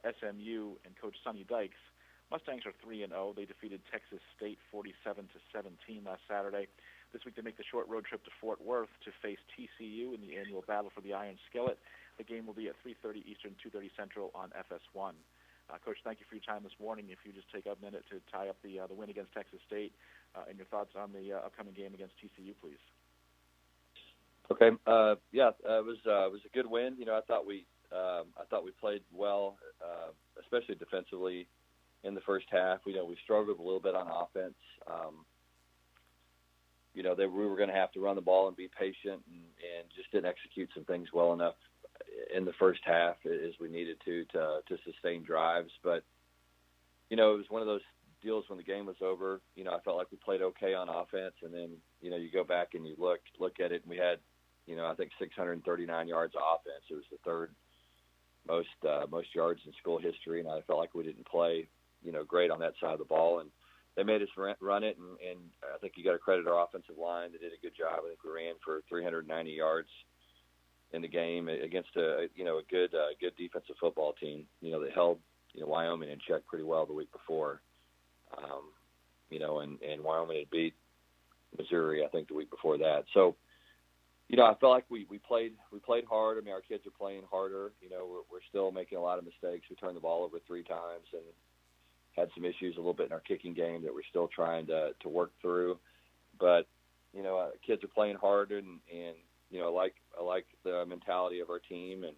SMU and Coach Sonny Dykes. Mustangs are 3-0. They defeated Texas State 47-17 last Saturday. This week they make the short road trip to Fort Worth to face TCU in the annual battle for the Iron Skillet. The game will be at 3:30 Eastern, 2:30 Central on FS1. Coach, thank you for your time this morning. If you just take a minute to tie up the win against Texas State and your thoughts on the upcoming game against TCU, please. Okay. It was a good win. I thought we played well, especially defensively in the first half. We struggled a little bit on offense. That we were going to have to run the ball and be patient, and just didn't execute some things well enough in the first half as we needed to sustain drives. But it was one of those deals when the game was over. I felt like we played okay on offense, and then you go back and you look at it, and we had I think 639 yards of offense. It was the third most yards in school history, and I felt like we didn't play great on that side of the ball, and they made us run it, and I think you got to credit our offensive line. They did a good job. I think we ran for 390 yards in the game against a good defensive football team. That held Wyoming in check pretty well the week before. And Wyoming had beat Missouri, I think, the week before that. So, I felt like we played hard. I mean, our kids are playing harder. We're still making a lot of mistakes. We turned the ball over 3 times and had some issues a little bit in our kicking game that we're still trying to work through. But, kids are playing hard, and I like the mentality of our team, and,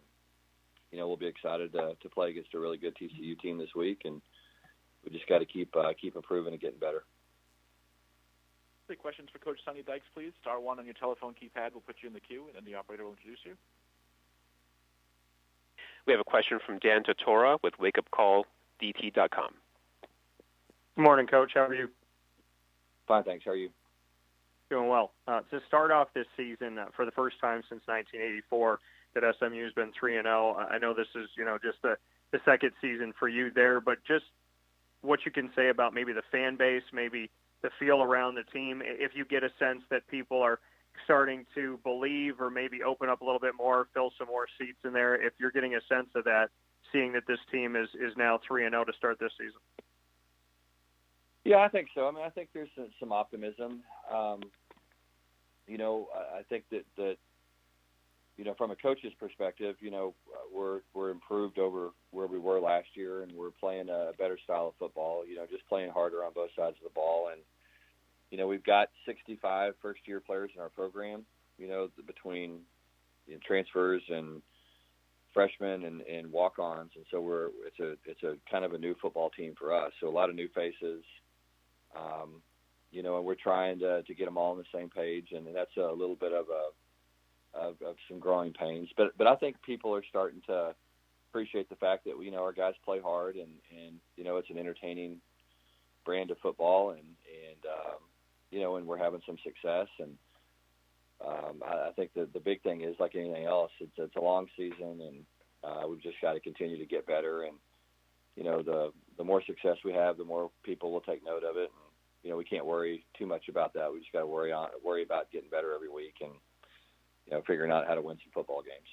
we'll be excited to play against a really good TCU team this week, and we just got to keep improving and getting better. Any questions for Coach Sonny Dykes, please? Star 1 on your telephone keypad will put you in the queue, and then the operator will introduce you. We have a question from Dan Tortora with wakeupcalldt.com. Good morning, Coach. How are you? Fine, thanks. How are you? Doing well. To start off this season, for the first time since 1984, that SMU has been 3-0. I know this is, just the second season for you there, but just what you can say about maybe the fan base, maybe the feel around the team, if you get a sense that people are starting to believe or maybe open up a little bit more, fill some more seats in there, if you're getting a sense of that, seeing that this team is now 3-0 to start this season. Yeah, I think so. I mean, I think there's some optimism. I think that from a coach's perspective, we're improved over where we were last year, and we're playing a better style of football, just playing harder on both sides of the ball. And, we've got 65 first-year players in our program, between transfers and freshmen and walk-ons. And so it's a kind of a new football team for us. So a lot of new faces, and we're trying to get them all on the same page. And that's a little bit of some growing pains, but I think people are starting to appreciate the fact that our guys play hard, and it's an entertaining brand of football, and we're having some success. And I think that the big thing is, like anything else, it's a long season, and we've just got to continue to get better. And the more success we have, the more people will take note of it. And we can't worry too much about that. We just got to worry about getting better every week, and figuring out how to win some football games.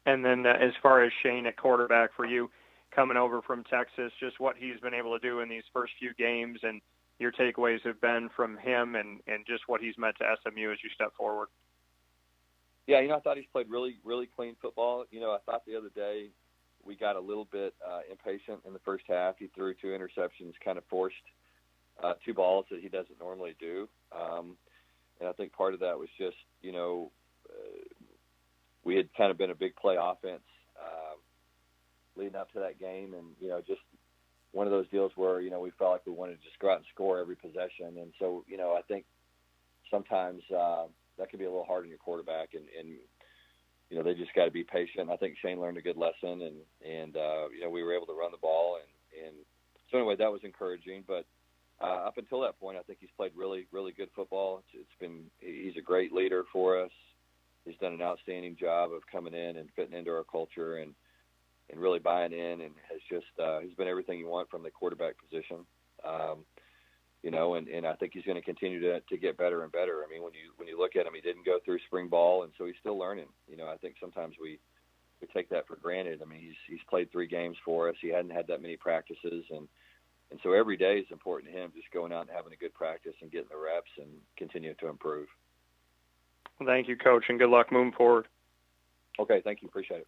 And then as far as Shane at quarterback for you, coming over from Texas, just what he's been able to do in these first few games, and your takeaways have been from him, and just what he's meant to SMU as you step forward. Yeah, I thought he's played really, really clean football. I thought the other day we got a little bit impatient in the first half. He threw 2 interceptions, kind of forced 2 balls that he doesn't normally do. And I think part of that was just, we had kind of been a big play offense leading up to that game. And, just one of those deals where, we felt like we wanted to just go out and score every possession. And so, I think sometimes that can be a little hard on your quarterback, and they just got to be patient. I think Shane learned a good lesson, and we were able to run the ball. And so anyway, that was encouraging. But up until that point, I think he's played really, really good football. He's a great leader for us. He's done an outstanding job of coming in and fitting into our culture and really buying in, and has just he's been everything you want from the quarterback position. And I think he's going to continue to get better and better. I mean, when you look at him, he didn't go through spring ball, and so he's still learning. I think sometimes we take that for granted. I mean, he's played 3 games for us. He hadn't had that many practices, and so every day is important to him, just going out and having a good practice and getting the reps and continuing to improve. Well, thank you, Coach, and good luck moving forward. Okay, thank you. Appreciate it.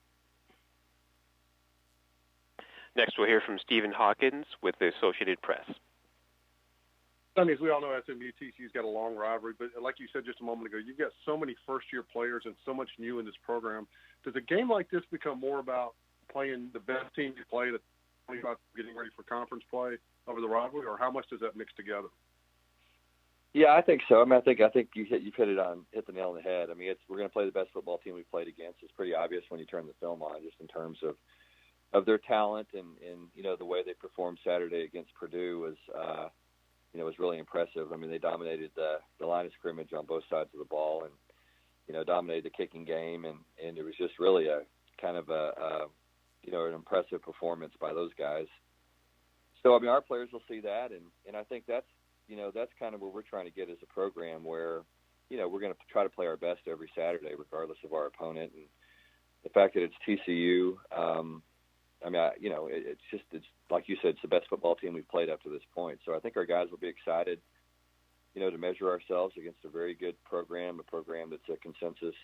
Next, we'll hear from Stephen Hawkins with the Associated Press. Sonny, as we all know, SMU TCU's got a long rivalry, but like you said just a moment ago, you've got so many first-year players and so much new in this program. Does a game like this become more about playing the best team you play, about getting ready for conference play over the rivalry, or how much does that mix together? Yeah, I think so. I mean, I think you've hit the nail on the head. I mean, we're going to play the best football team we've played against. It's pretty obvious when you turn the film on, just in terms of their talent and the way they performed Saturday against Purdue was really impressive. I mean, they dominated the line of scrimmage on both sides of the ball, and dominated the kicking game, and it was just really a kind of an impressive performance by those guys. So I mean, our players will see that, and I think that's kind of where we're trying to get as a program, where we're going to try to play our best every Saturday, regardless of our opponent. And the fact that it's TCU, I mean, it's like you said, it's the best football team we've played up to this point. So I think our guys will be excited, to measure ourselves against a very good program, a program that's a consensus,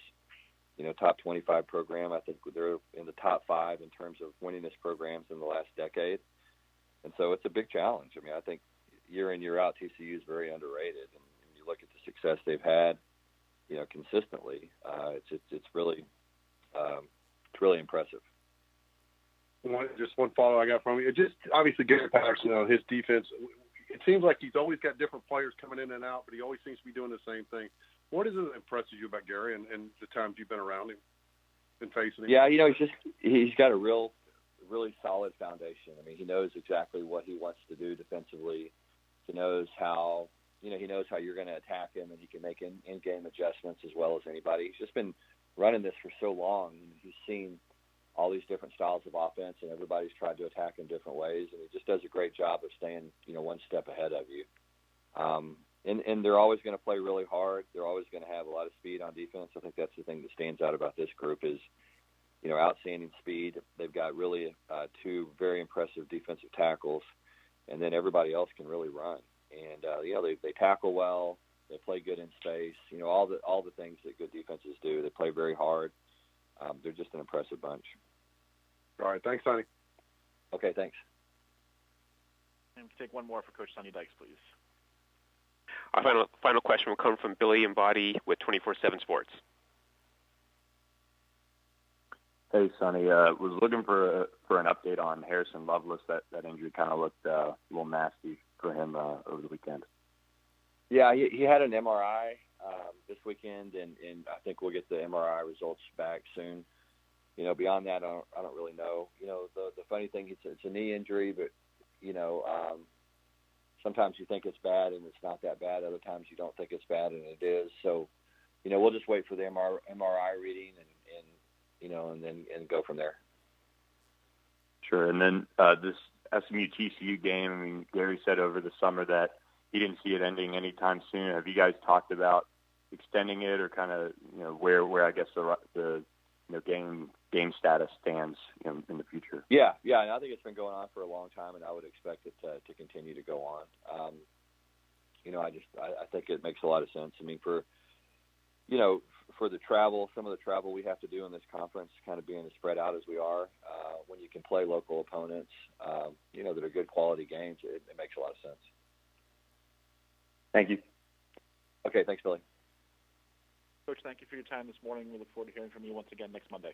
top 25 program. I think they're in the top 5 in terms of winningest programs in the last decade. And so it's a big challenge. I mean, I think year in, year out, TCU is very underrated. And when you look at the success they've had, consistently, it's really impressive. Just one follow I got from you. Just obviously Gary Patterson, his defense, it seems like he's always got different players coming in and out, but he always seems to be doing the same thing. What is it that impresses you about Gary and the times you've been around him and facing him? Yeah, he's got a really solid foundation. I mean, he knows exactly what he wants to do defensively. He knows how you're going to attack him, and he can make in-game adjustments as well as anybody. He's just been running this for so long. He's seen all these different styles of offense, and everybody's tried to attack in different ways, and he just does a great job of staying, one step ahead of you. And they're always going to play really hard. They're always going to have a lot of speed on defense. I think that's the thing that stands out about this group is, outstanding speed. They've got really 2 very impressive defensive tackles, and then everybody else can really run. And they tackle well. They play good in space. All the things that good defenses do. They play very hard. They're just an impressive bunch. All right, thanks, Sonny. Okay, thanks. And take one more for Coach Sonny Dykes, please. Our final question will come from Billy Embody with 24/7 Sports. Hey, Sonny. Was looking for an update on Harrison Lovelace. That injury kind of looked a little nasty for him over the weekend. Yeah, he had an MRI this weekend, and I think we'll get the MRI results back soon. Beyond that, I don't really know. The funny thing, it's a knee injury, but sometimes you think it's bad and it's not that bad. Other times you don't think it's bad and it is. So, we'll just wait for the MRI reading and go from there. Sure. And then this SMU TCU game, I mean, Gary said over the summer that he didn't see it ending anytime soon. Have you guys talked about extending it, or kind of where I guess the game status stands in the future? Yeah, and I think it's been going on for a long time, and I would expect it to continue to go on. I think it makes a lot of sense. I mean, for the travel, some of the travel we have to do in this conference, kind of being as spread out as we are, when you can play local opponents, that are good quality games, it makes a lot of sense. Thank you. Okay, thanks, Billy. Coach, thank you for your time this morning. We look forward to hearing from you once again next Monday.